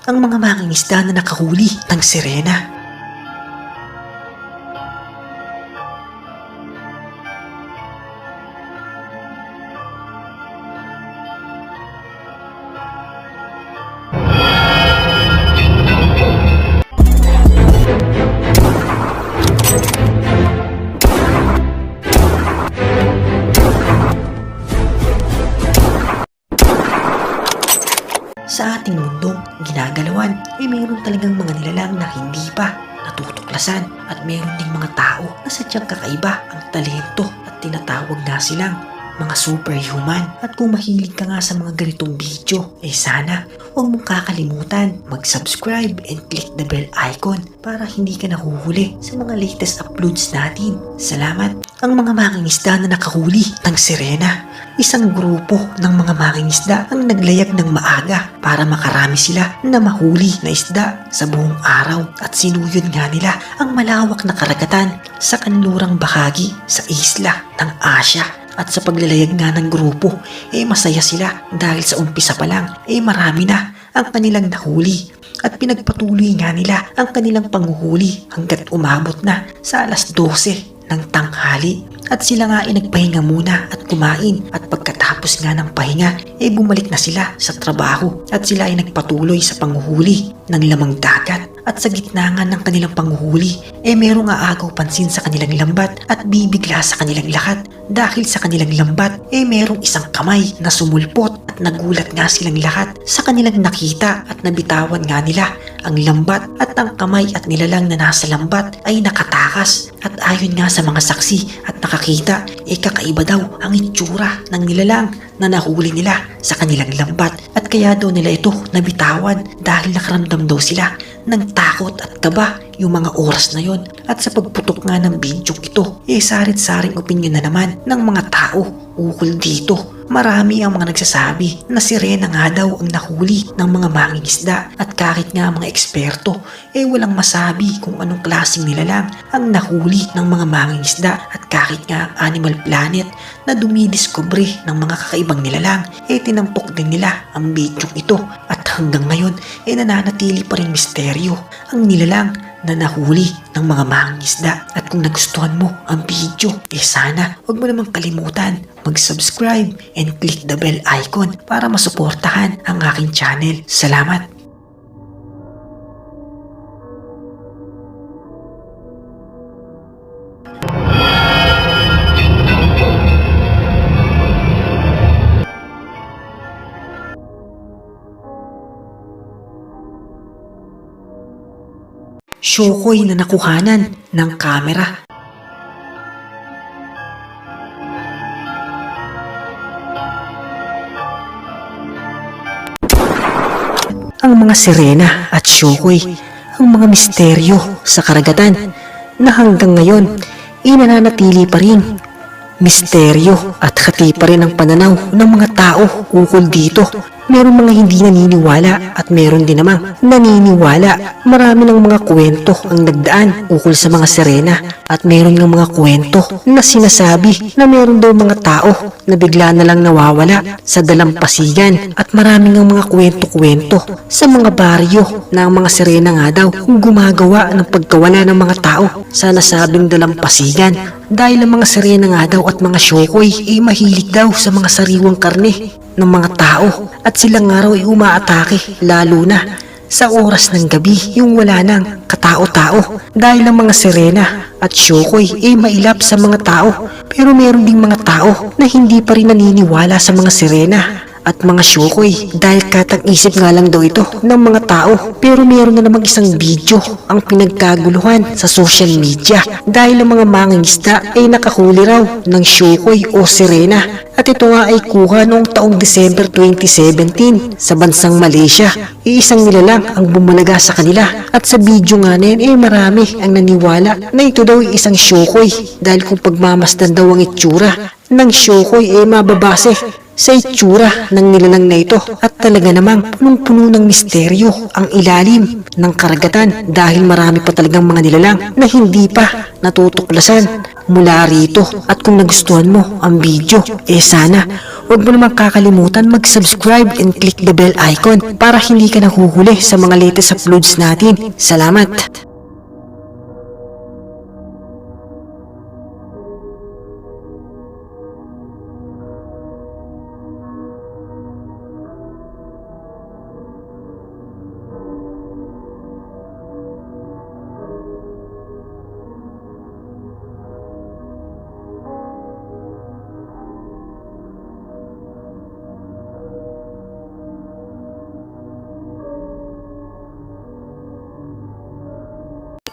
ang mga mangingisda na nakahuli ng sirena. Sa ating mundong ginagalawan ay mayroon talagang mga nilalang na hindi pa natutuklasan at mayroon ding mga tao na sadyang kakaiba ang talento at tinatawag na silang mga superhuman. At kung mahilig ka nga sa mga ganitong video, ay sana huwag mong kakalimutan mag-subscribe and click the bell icon para hindi ka nahuhuli sa mga latest uploads natin. Salamat! Ang mga mangingisda na nakahuli ng sirena. Isang grupo ng mga mangingisda ang naglayag ng maaga para makarami sila na mahuli na isda sa buong araw at sinuyod nga nila ang malawak na karagatan sa kanlurang bahagi sa isla ng Asya. At sa paglalayag nga ng grupo, masaya sila dahil sa umpisa pa lang marami na ang kanilang nahuli. At pinagpatuloy nga nila ang kanilang panghuhuli hanggat umabot na sa alas 12 ng tanghali. At sila nga nagpahinga muna at kumain, at pagkatapos nga ng pahinga bumalik na sila sa trabaho at sila nagpatuloy sa panghuhuli ng lamang dagat. At sa gitna nga ng kanilang panghuhuli merong aagaw pansin sa kanilang lambat at bibigla sa kanilang lahat dahil sa kanilang lambat merong isang kamay na sumulpot. At nagulat nga silang lahat sa kanilang nakita at nabitawan nga nila ang lambat, at ang kamay at nilalang na nasa lambat ay nakatakas. At ayon nga sa mga saksi at nakakita kakaiba daw ang itsura ng nilalang na nahuli nila sa kanilang lambat, at kaya daw nila ito nabitawan dahil nakaramdam daw sila ng takot at kaba yung mga oras na yon. At sa pagputok nga ng video ito sarit-saring opinyon na naman ng mga tao ukol dito. Marami ang mga nagsasabi na sirena nga daw ang nahuli ng mga mangingisda, at kahit nga mga eksperto walang masabi kung anong klaseng nilalang ang nahuli ng mga mangingisda. At kahit nga ang Animal Planet na dumidiskubre ng mga kakaibang nilalang tinampok din nila ang video ito, at hanggang ngayon nananatili pa rin misteryo ang nilalang na nahuli ng mga mangingisda. At kung nagustuhan mo ang video sana huwag mo namang kalimutan mag-subscribe and click the bell icon para masuportahan ang aking channel. Salamat! Shokoy na nakuhanan ng kamera. Ang mga sirena at shokoy, ang mga misteryo sa karagatan na hanggang ngayon nananatili pa rin misteryo, at hati pa rin ang pananaw ng mga tao ukol dito. Meron mga hindi naniniwala at meron din namang naniniwala. Marami ng mga kwento ang nagdaan ukol sa mga sirena, at meron ng mga kwento na sinasabi na meron daw mga tao na bigla na lang nawawala sa dalampasigan. At marami ng mga kwento-kwento sa mga baryo na ang mga sirena nga daw gumagawa ng pagkawala ng mga tao sa nasabing dalampasigan, dahil ang mga sirena nga daw at mga shokoy mahilig daw sa mga sariwang karne ng mga tao, at silang araw umaatake lalo na sa oras ng gabi yung wala nang katao-tao, dahil ang mga sirena at shokoy mailap sa mga tao. Pero meron ding mga tao na hindi pa rin naniniwala sa mga sirena at mga shokoy dahil katang-isip nga lang daw ito ng mga tao. Pero meron na namang isang video ang pinagkaguluhan sa social media dahil ang mga mangingisda nakahuli raw ng shokoy o sirena. At ito nga ay kuha noong taong December 2017 sa bansang Malaysia. Isang nilalang ang bumalaga sa kanila, at sa video nga na yun marami ang naniwala na ito daw ay isang shokoy, dahil kung pagmamasdan daw ang itsura ng shokoy mababase sa itsura ng nilalang na ito. At talaga namang punong-puno ng misteryo ang ilalim ng karagatan, dahil marami pa talagang mga nilalang na hindi pa natutuklasan mula rito. At kung nagustuhan mo ang video, sana huwag mo naman kakalimutan mag-subscribe and click the bell icon para hindi ka nahuhuli sa mga latest uploads natin. Salamat!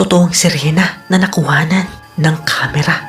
Totoong sirena na nakuhanan ng kamera.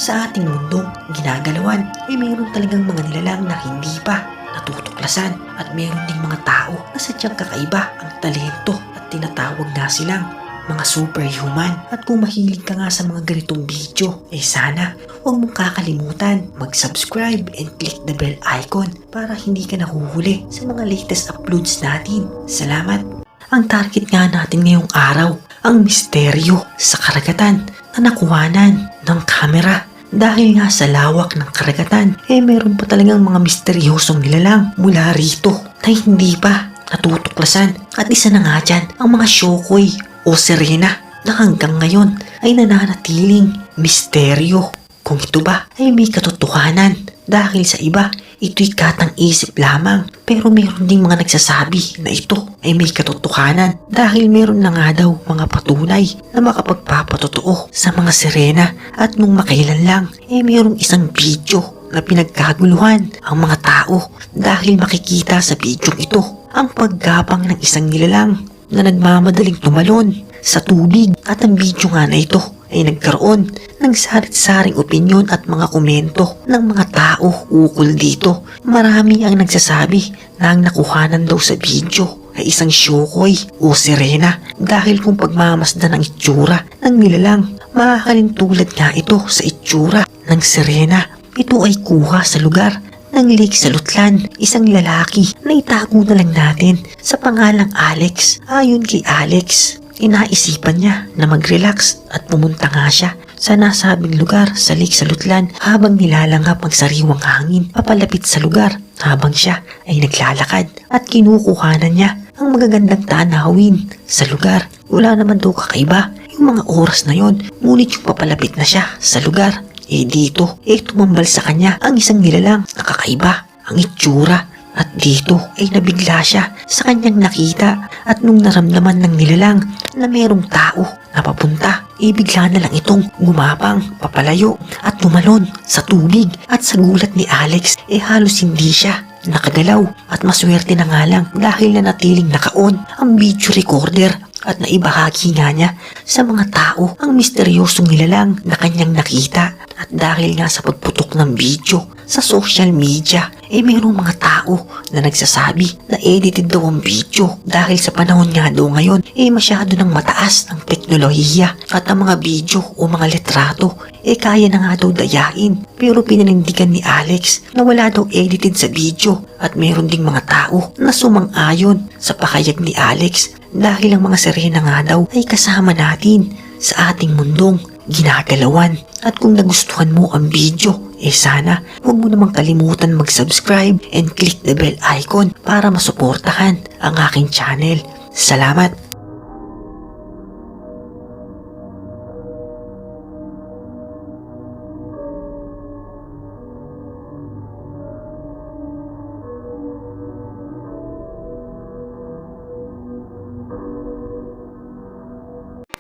Sa ating mundong ginagalawan, mayroon talagang mga nilalang na hindi pa natutuklasan at mayroon ding mga tao na sadyang kakaiba ang talento at tinatawag na silang mga superhuman. At kung mahilig ka nga sa mga ganitong video, sana huwag mong kakalimutan mag-subscribe and click the bell icon para hindi ka nahuhuli sa mga latest uploads natin. Salamat! Ang target nga natin ngayong araw, ang misteryo sa karagatan na nakuhanan ng kamera. Dahil nga sa lawak ng karagatan, meron pa talagang mga misteryosong nilalang mula rito na hindi pa natutuklasan. At isa na nga dyan, ang mga shokoy o sirena na hanggang ngayon ay nananatiling misteryo. Kung ito ba ay may katotohanan, dahil sa iba ito'y katang-isip lamang, pero meron ding mga nagsasabi na ito ay may katotohanan dahil meron na nga daw mga patunay na makapagpapatotoo sa mga sirena. At nung makailan lang merong isang video na pinagkaguluhan ang mga tao dahil makikita sa video ito ang paggabang ng isang nilalang na nagmamadaling tumalon sa tubig. At ang video nga na ito ay nagkaroon ng sarit-saring opinyon at mga komento ng mga tao ukol dito. Marami ang nagsasabi na ang nakuhanan daw sa video ay isang shokoy o sirena dahil kung pagmamasdan ang itsura ng nilalang, maaaring tulad nga ito sa itsura ng sirena. Ito ay kuha sa lugar ng Lake Salutlan, isang lalaki na itago na lang natin sa pangalang Alex. Ayon kay Alex, inaisipan niya na mag-relax at pumunta nga siya sa nasabing lugar sa Lake Salutlan habang nilalanghap ang sariwang hangin papalapit sa lugar habang siya ay naglalakad at kinukuhanan niya ang magagandang tanawin sa lugar. Wala naman daw kakaiba yung mga oras na yon, ngunit yung papalapit na siya sa lugar, dito tumambal sa kanya ang isang nilalang na kakaiba ang itsura. At dito ay nabigla siya sa kanyang nakita at nung naramdaman ng nilalang na merong tao na papunta, bigla na lang itong gumapang papalayo at tumalon sa tubig. At sa gulat ni Alex halos hindi siya nakagalaw at maswerte na nga lang dahil nanatiling naka-on ang video recorder at naibahagi nga niya sa mga tao ang misteryosong nilalang na kanyang nakita. At dahil nga sa pagputok ng video sa social media, mayroong mga tao na nagsasabi na edited daw ang video dahil sa panahon nga daw ngayon masyado nang mataas ang teknolohiya at ang mga video o mga litrato kaya na nga daw dayain. Pero pinanindigan ni Alex na wala daw edited sa video at mayroon ding mga tao na sumang-ayon sa pakayag ni Alex dahil ang mga sirena nga daw ay kasama natin sa ating mundong ginagalawan. At kung nagustuhan mo ang video, sana huwag mo namang kalimutan mag-subscribe and click the bell icon para masuportahan ang aking channel. Salamat!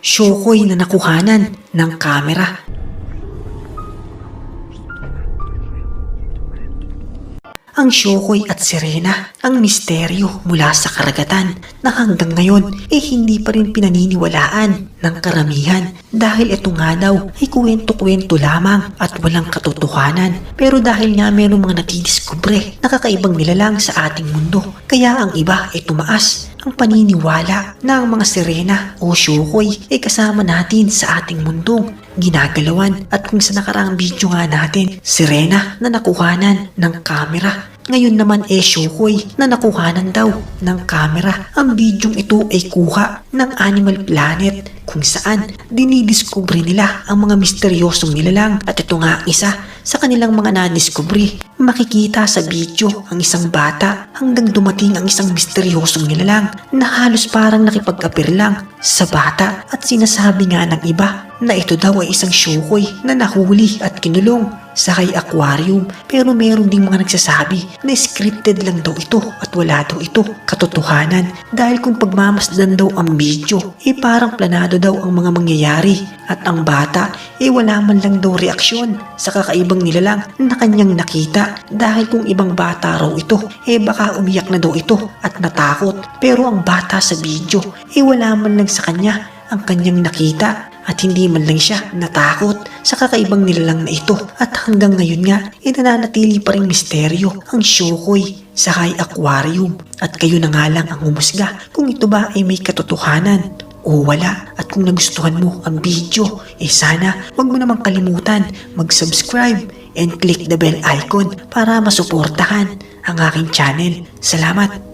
Shokoy na nakuhanan ng kamera. Ang shokoy at sirena, ang misteryo mula sa karagatan na hanggang ngayon hindi pa rin pinaniniwalaan ng karamihan dahil ito nga daw ay kwento-kwento lamang at walang katotohanan. Pero dahil nga mayroong mga natidiskubre na kakaibang nilalang sa ating mundo, kaya ang iba ay tumaas ang paniniwala na ang mga sirena o shokoy kasama natin sa ating mundong ginagalawan. At kung sa nakaraang video nga natin, sirena na nakuhanan ng kamera, Ngayon naman Shukoy na nakuhanan daw ng camera. Ang bidyong ito ay kuha ng Animal Planet kung saan dinidiskubre nila ang mga misteryosong nilalang. At ito nga isa sa kanilang mga nadiskubre. Makikita sa video ang isang bata hanggang dumating ang isang misteryosong nilalang na halos parang nakipag-apir lang sa bata at sinasabi nga ng iba na ito daw ay isang Shukoy na nahuli at kinulong sa kay aquarium. Pero meron ding mga nagsasabi na scripted lang daw ito at wala daw ito katotohanan dahil kung pagmamasdan daw ang video parang planado daw ang mga mangyayari at ang bata wala man lang daw reaksyon sa kakaibang nilalang na kanyang nakita dahil kung ibang bata raw ito baka umiyak na daw ito at natakot. Pero ang bata sa video wala man lang sa kanya ang kanyang nakita at hindi man lang siya natakot sa kakaibang nilalang na ito. At hanggang ngayon nga nananatili pa rin misteryo ang Shukoy sa kay aquarium at kayo na nga lang ang humusga kung ito ba ay may katotohanan o wala. At kung nagustuhan mo ang video sana wag mo namang kalimutan mag-subscribe and click the bell icon para masuportahan ang aking channel. Salamat!